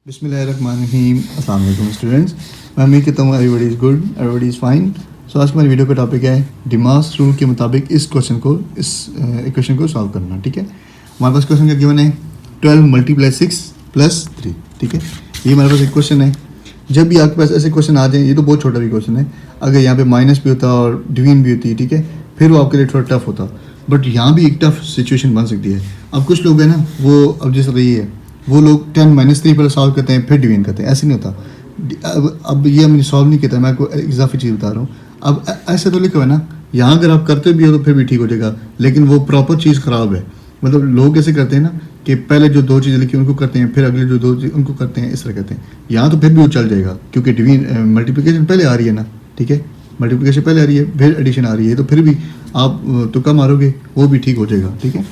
बिस्मिल्लाहिर्रहमानिर्रहीम। अस्सलाम वालेकुम स्टूडेंट्स। मैं उम्मीद करता हूँ everybody is good, everybody is fine. So आज की हमारी वीडियो का टॉपिक है डिमास रूल के मुताबिक इस इक्वेशन को सॉल्व करना। ठीक है, हमारे पास क्वेश्चन का गिवन है 12 × 6 + 3। ठीक है, ये हमारे पास एक क्वेश्चन है। जब भी आपके पास ऐसे क्वेश्चन आ जाए, ये तो बहुत छोटा भी क्वेश्चन है, अगर यहाँ पे माइनस भी होता और डिवीजन भी होती, ठीक है, फिर वो आपके लिए थोड़ा टफ होता। बट यहाँ भी एक टफ सिचुएशन बन सकती है। अब कुछ लोग हैं ना, वो अब जैसे रही है, वो लोग 10 - 3 पहले सॉल्व करते हैं फिर डिवीजन करते हैं। ऐसे नहीं होता। अब ये मैंने सॉल्व नहीं किया, मैं आपको इजाफी चीज़ बता रहा हूँ। अब ऐसे तो लिखा हुआ है ना, यहाँ अगर आप करते भी हो तो फिर भी ठीक हो जाएगा, लेकिन वो प्रॉपर चीज़ ख़राब है। मतलब लोग ऐसे करते हैं ना कि पहले जो दो चीज़ें लिखी उनको करते हैं, फिर अगले जो दो चीज़ उनको करते हैं, इस तरह करते हैं। यहाँ तो फिर भी वो चल जाएगा, क्योंकि डिवीजन मल्टीप्लिकेशन पहले आ रही है ना। ठीक है, मल्टीप्लिकेशन पहले आ रही है, फिर एडिशन आ रही है, तो फिर भी आप तुक्का मारोगे वो भी ठीक हो जाएगा। ठीक है,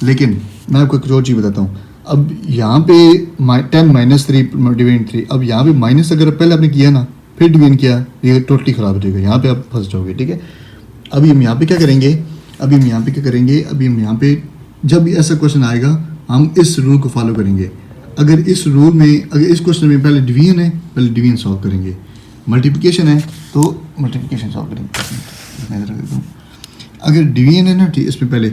लेकिन मैं आपको एक और चीज़ बताता हूँ। अब यहाँ पे 10 - 3 डिवीजन 3, अब यहाँ पे माइनस अगर पहले आपने किया ना फिर डिवीजन किया, ये टोटली ख़राब हो जाएगा, यहाँ पे आप फंस जाओगे। ठीक है, अभी हम यहाँ पे क्या करेंगे, अभी हम यहाँ पे जब भी ऐसा क्वेश्चन आएगा हम इस रूल को फॉलो करेंगे। अगर इस रूल में, अगर इस क्वेश्चन में पहले डिवीजन है, पहले डिवीजन सॉल्व करेंगे। मल्टीप्लिकेशन है तो मल्टीप्लिकेशन सॉल्व करेंगे। अगर डिवीजन है ना, ठीक, इसमें पहले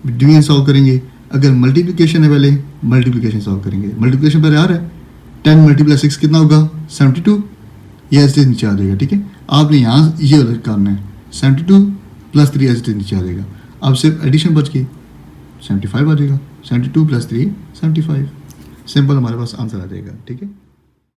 डिवीजन सॉल्व करेंगे। अगर मल्टीप्लिकेशन है, पहले मल्टीप्लिकेशन सॉल्व करेंगे। मल्टीप्लिकेशन पहले आ रहा है, 10 × 6 कितना होगा, 72। ये ऐसे नीचे आ जाएगा। ठीक है, आपने यहाँ ये करना है, 72 + 3 ऐसे नीचे आ जाएगा। अब सिर्फ एडिशन बच गई, 75 आ जाएगा। 72 + 3 75, सिंपल हमारे पास आंसर आ जाएगा। ठीक है।